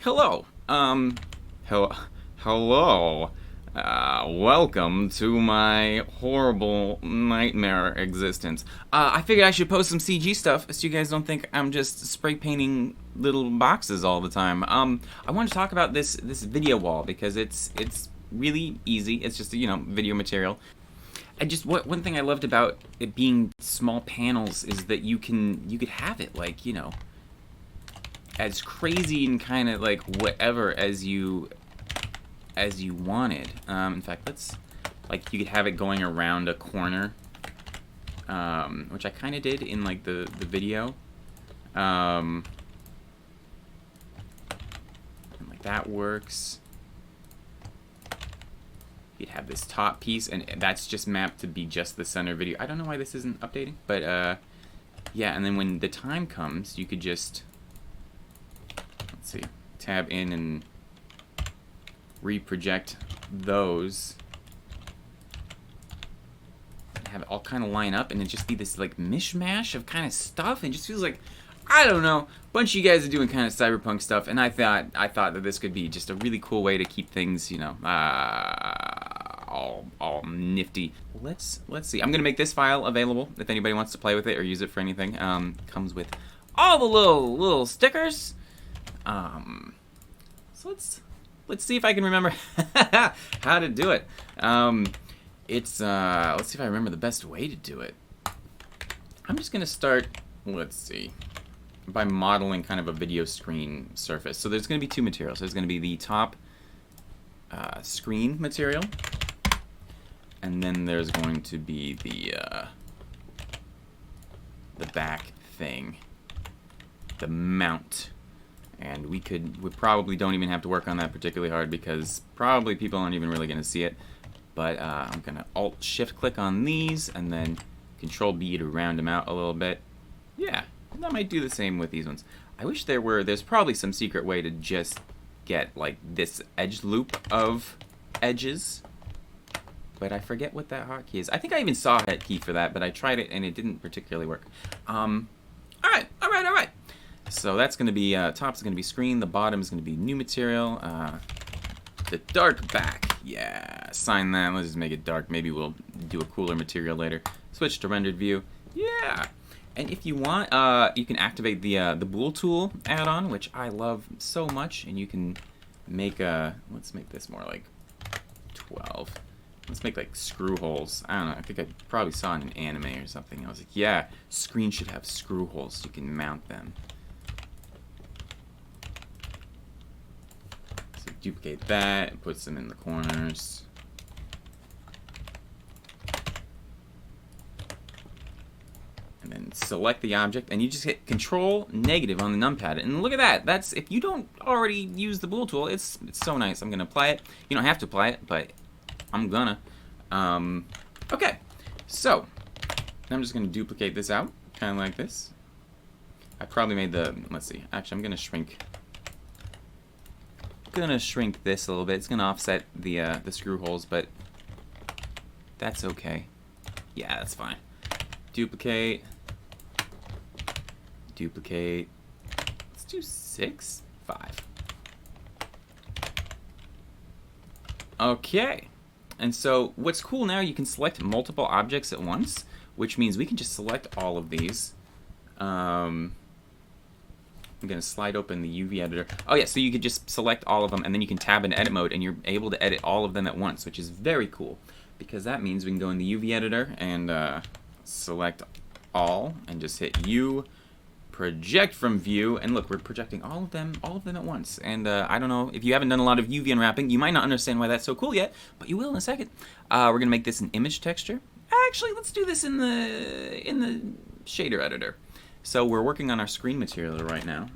Hello. Hello. Hello. Welcome to my horrible nightmare existence. I figured I should post some CG stuff so you guys don't think I'm just spray painting little boxes all the time. I want to talk about this video wall because it's really easy. It's just video material. One thing I loved about it being small panels is that you could have it like as crazy and kind of like whatever as you wanted. In fact, you could have it going around a corner, which I kind of did in like the video. And like that works. You'd have this top piece, and that's just mapped to be just the center video. I don't know why this isn't updating, but yeah. And then when the time comes, you could just tab in and reproject those, and have it all kind of line up, and it just be this like mishmash of kind of stuff, and it just feels like, I don't know, a bunch of you guys are doing kind of cyberpunk stuff, and I thought that this could be just a really cool way to keep things, all nifty. Let's see. I'm gonna make this file available if anybody wants to play with it or use it for anything. Comes with all the little stickers. So let's see if I can remember how to do it. Let's see if I remember the best way to do it. I'm just gonna start, let's see, by modeling kind of a video screen surface. So there's gonna be two materials. There's gonna be the top screen material, and then there's going to be the back thing, the mount. And we probably don't even have to work on that particularly hard because probably people aren't even really going to see it. But I'm going to Alt-Shift-click on these and then Control-B to round them out a little bit. Yeah, that might do the same with these ones. I wish there's probably some secret way to just get like this edge loop of edges. But I forget what that hotkey is. I think I even saw a hotkey for that, but I tried it and it didn't particularly work. Alright. So that's going to be, top's going to be screen, the bottom is going to be new material, the dark back, yeah, assign that, let's just make it dark, maybe we'll do a cooler material later, switch to rendered view, yeah, and if you want, you can activate the Bool tool add-on, which I love so much, and you can make let's make this more like 12, let's make like screw holes. I don't know, I think I probably saw in an anime or something, I was like, yeah, screen should have screw holes so you can mount them. Duplicate that and puts them in the corners. And then select the object, and you just hit Control Negative on the numpad. And look at that. That's, if you don't already use the Bool tool, it's so nice. I'm gonna apply it. You don't have to apply it, but I'm gonna. Okay. So I'm just gonna duplicate this out, kind of like this. I probably made the. Let's see. Actually, I'm gonna shrink this a little bit. It's gonna offset the screw holes, but that's okay. Yeah, that's fine. Duplicate. Let's do 6, 5. Okay. And so what's cool now, you can select multiple objects at once, which means we can just select all of these. I'm going to slide open the UV editor. Oh yeah, so you could just select all of them, and then you can tab into edit mode, and you're able to edit all of them at once, which is very cool, because that means we can go in the UV editor and select all, and just hit U, project from view, and look, we're projecting all of them at once. And I don't know, if you haven't done a lot of UV unwrapping, you might not understand why that's so cool yet, but you will in a second. We're going to make this an image texture. Actually, let's do this in the shader editor. So we're working on our screen material right now.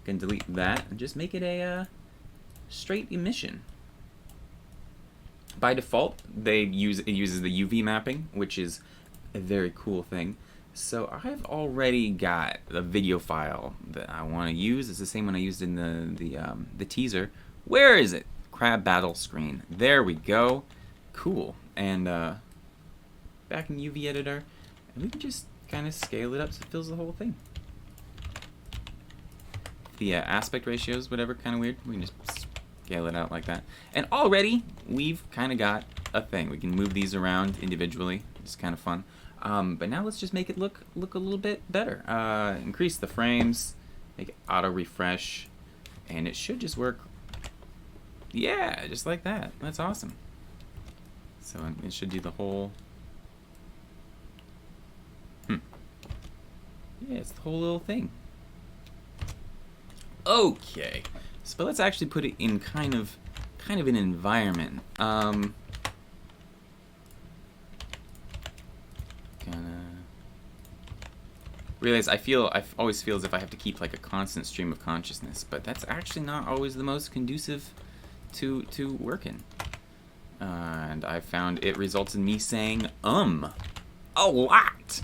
Can delete that and just make it a straight emission. By default, it uses the UV mapping, which is a very cool thing. So I've already got a video file that I want to use. It's the same one I used in the teaser. Where is it? Crab battle screen. There we go. Cool. And back in UV editor, and we can just kind of scale it up so it fills the whole thing. the aspect ratios, whatever, kind of weird. We can just scale it out like that. And already, we've kind of got a thing. We can move these around individually. It's kind of fun. But now let's just make it look a little bit better. Increase the frames, make it auto refresh, and it should just work. Yeah, just like that. That's awesome. So it should do the whole. Yeah, it's the whole little thing. Okay, so but let's actually put it in kind of an environment. Realize I always feel as if I have to keep like a constant stream of consciousness, but that's actually not always the most conducive to working. And I found it results in me saying a lot,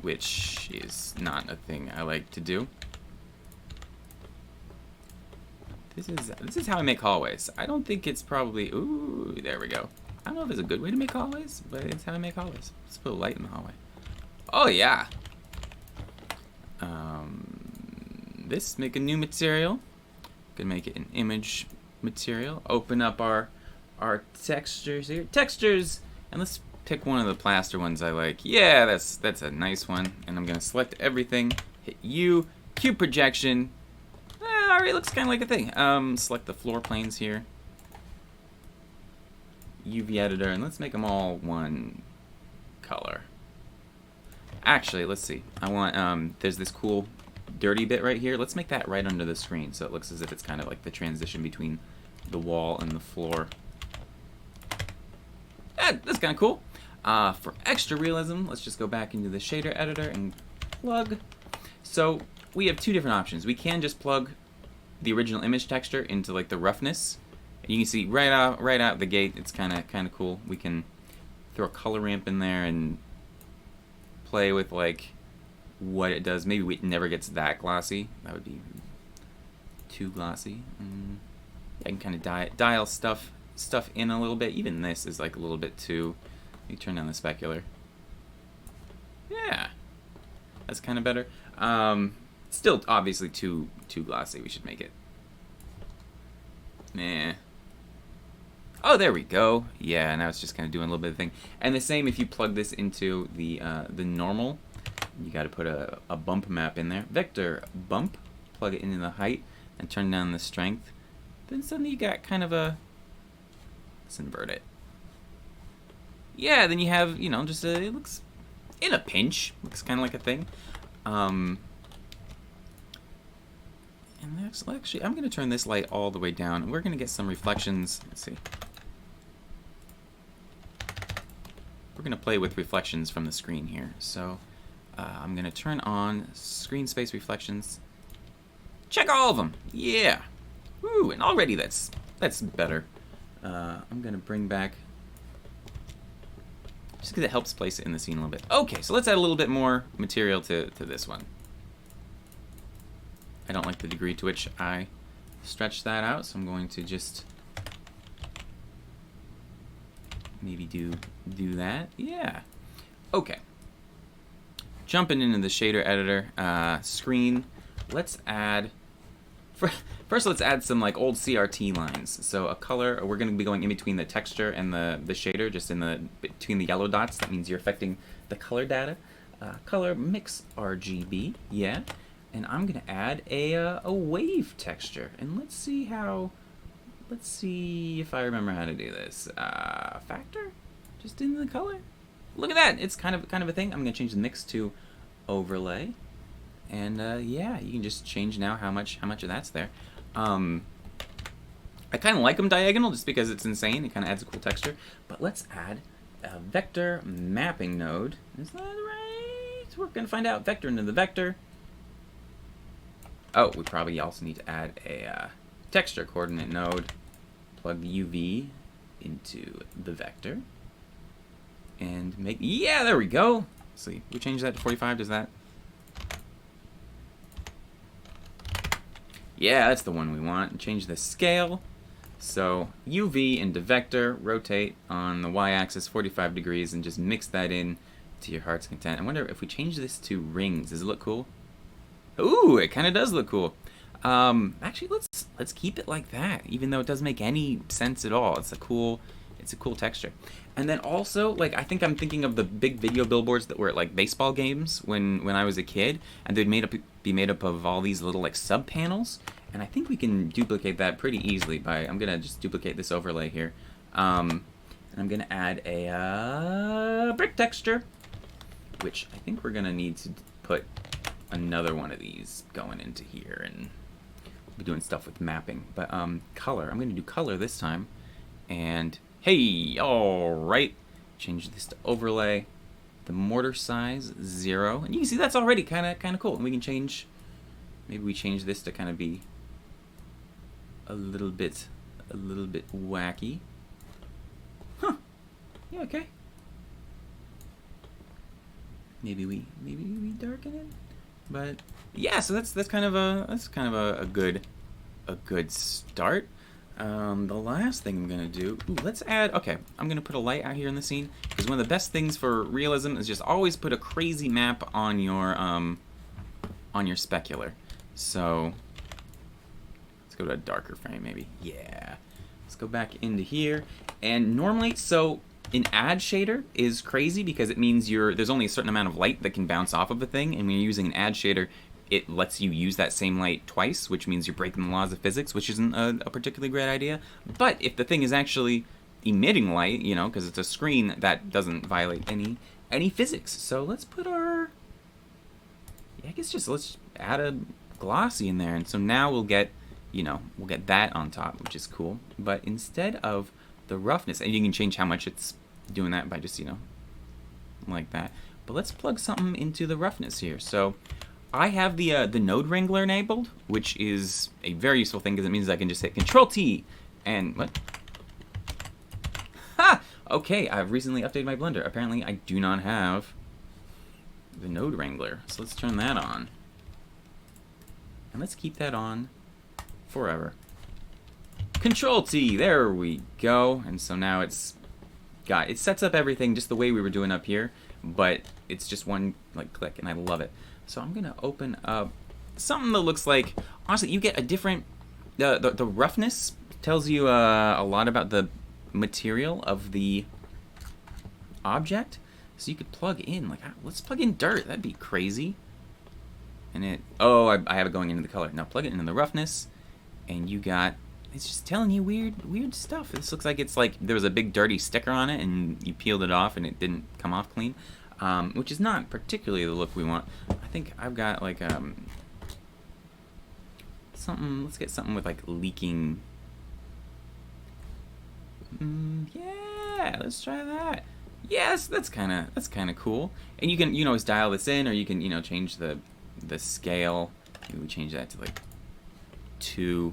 which is not a thing I like to do. This is how I make hallways. I don't think it's probably, ooh, there we go. I don't know if it's a good way to make hallways, but it's how I make hallways. Let's put a light in the hallway. Oh yeah. This, make a new material. Gonna make it an image material. Open up our textures here. Textures! And let's pick one of the plaster ones I like. Yeah, that's a nice one. And I'm gonna select everything. Hit U. Cube projection. Alright, looks kind of like a thing. Select the floor planes here. UV editor, and let's make them all one color. Actually, let's see. I want, there's this cool dirty bit right here. Let's make that right under the screen so it looks as if it's kind of like the transition between the wall and the floor. That's kind of cool. For extra realism, let's just go back into the shader editor and plug. So we have two different options. We can just plug the original image texture into like the roughness. And you can see right out the gate, it's kind of cool. We can throw a color ramp in there and play with like what it does. Maybe it never gets that glossy. That would be too glossy. I can kind of dial stuff in a little bit. Even this is like a little bit too. You turn down the specular. Yeah, that's kind of better. Still obviously too glossy. We should make it. Nah. Oh, there we go. Yeah, now it's just kind of doing a little bit of thing. And the same if you plug this into the normal. You got to put a bump map in there. Vector bump. Plug it into the height and turn down the strength. Then suddenly you got kind of a. Let's invert it. Yeah, then you have, you know, just it looks in a pinch. Looks kind of like a thing. And that's actually, I'm going to turn this light all the way down. We're going to get some reflections. Let's see. We're going to play with reflections from the screen here. So I'm going to turn on screen space reflections. Check all of them. Yeah. Woo, and already that's better. I'm going to bring back, just because it helps place it in the scene a little bit. Okay, so let's add a little bit more material to this one. I don't like the degree to which I stretch that out, so I'm going to just maybe do that. Yeah. Okay. Jumping into the shader editor screen, let's add. First, let's add some like old CRT lines. So a color. We're going to be going in between the texture and the shader, just in between the yellow dots. That means you're affecting the color data. Color mix RGB. Yeah. And I'm going to add a wave texture. And let's see if I remember how to do this. Factor? Just in the color? Look at that. It's kind of a thing. I'm going to change the mix to overlay. And yeah, you can just change now how much of that's there. I kind of like them diagonal just because it's insane. It kind of adds a cool texture. But let's add a vector mapping node. Is that right? We're going to find out. Vector into the vector. Oh, we probably also need to add a texture coordinate node. Plug the UV into the vector. And make, yeah, there we go. Let's see, we change that to 45, does that? Yeah, that's the one we want. Change the scale. So UV into vector, rotate on the y-axis 45 degrees, and just mix that in to your heart's content. I wonder if we change this to rings, does it look cool? Ooh, it kind of does look cool. Actually, let's keep it like that, even though it doesn't make any sense at all. It's a cool texture. And then also, like, I think I'm thinking of the big video billboards that were at like baseball games when I was a kid, and they'd be made up of all these little like sub panels. And I think we can duplicate that pretty easily by, I'm gonna just duplicate this overlay here. And I'm gonna add a brick texture, which I think we're gonna need to put another one of these going into here, and we'll be doing stuff with mapping. But color, I'm gonna do color this time. And hey, all right, change this to overlay. The mortar size 0, and you can see that's already kind of cool. And we can change, maybe we change this to kind of be a little bit wacky. Huh? Yeah, okay. Maybe we darken it, but yeah. So that's kind of a good start. The last thing I'm gonna do, let's add. Okay, I'm gonna put a light out here in the scene because one of the best things for realism is just always put a crazy map on your specular. So let's go to a darker frame, maybe. Yeah. Let's go back into here, and normally, so an add shader is crazy because it means there's only a certain amount of light that can bounce off of a thing, and when you're using an add shader, it lets you use that same light twice, which means you're breaking the laws of physics, which isn't a particularly great idea. But if the thing is actually emitting light, you know, because it's a screen, that doesn't violate any physics. So let's put our, yeah, I guess just let's add a glossy in there, and so now we'll get, you know, we'll get that on top, which is cool. But instead of the roughness, and you can change how much it's doing that by just, you know, like that. But let's plug something into the roughness here. So I have the Node Wrangler enabled, which is a very useful thing because it means I can just hit Control-T and what? Ha! Okay, I've recently updated my Blender. Apparently, I do not have the Node Wrangler, so let's turn that on, and let's keep that on forever. Control-T, there we go. And so now it sets up everything just the way we were doing up here, but it's just one like click, and I love it. So I'm gonna open up something that looks like, honestly, you get a different, the roughness tells you a lot about the material of the object. So you could plug in, like, let's plug in dirt, that'd be crazy. And I have it going into the color. Now plug it into the roughness, and you got, it's just telling you weird stuff. This looks like it's like there was a big dirty sticker on it and you peeled it off and it didn't come off clean, which is not particularly the look we want. I think I've got like something. Let's get something with like leaking. Yeah, let's try that. Yes, that's kind of cool. And you can always dial this in, or you can change the scale. Maybe we change that to like 2.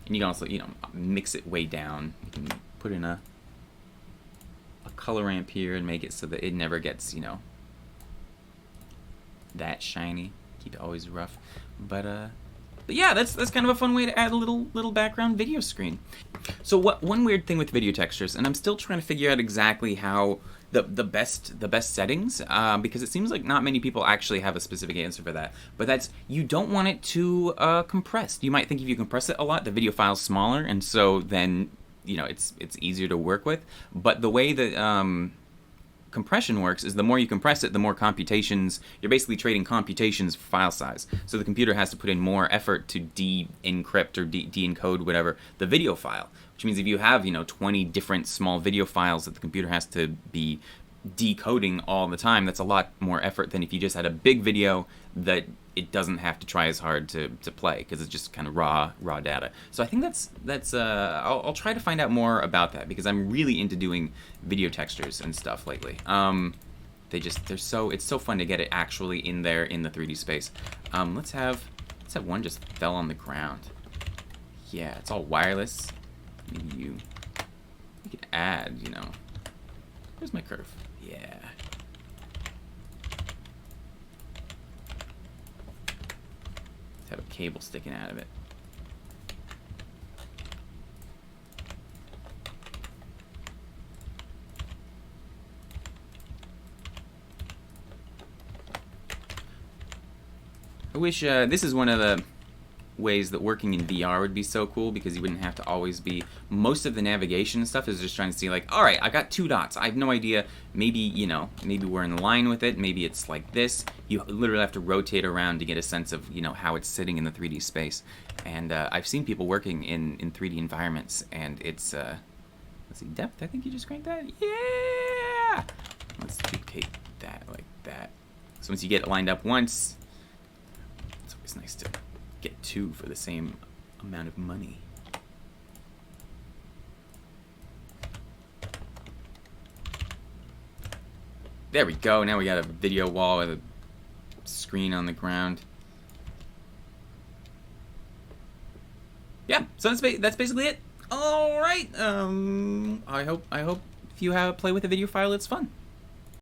And you can also, mix it way down. You can put in a color ramp here and make it so that it never gets, that shiny. Keep it always rough. But yeah, that's kind of a fun way to add a little background video screen. So one weird thing with video textures, and I'm still trying to figure out exactly how the best settings, because it seems like not many people actually have a specific answer for that. But that's, you don't want it too compressed. You might think if you compress it a lot, the video file's smaller, and so then it's easier to work with. But the way that compression works is the more you compress it, the more computations. You're basically trading computations for file size. So the computer has to put in more effort to de-encrypt or de-encode whatever the video file. Which means if you have 20 different small video files that the computer has to be decoding all the time, that's a lot more effort than if you just had a big video that it doesn't have to try as hard to play, because it's just kind of raw data. So I think that's I'll try to find out more about that, because I'm really into doing video textures and stuff lately. It's so fun to get it actually in there in the 3D space. Let's have one just fell on the ground. Yeah, it's all wireless. Maybe you could add, where's my curve? Yeah. Let's have a cable sticking out of it. I wish, this is one of the ways that working in VR would be so cool, because you wouldn't have to always be, most of the navigation and stuff is just trying to see like, all right, I got 2 dots. I have no idea. Maybe, you know, maybe we're in line with it. Maybe it's like this. You literally have to rotate around to get a sense of, you know, how it's sitting in the 3D space. And I've seen people working in 3D environments, and it's, let's see, depth. I think you just cranked that. Yeah! Let's duplicate that like that. So once you get it lined up once, it's always nice to get 2 for the same amount of money. There we go. Now we got a video wall with a screen on the ground. Yeah, so that's basically it. All right. I hope if you play with a video file, it's fun.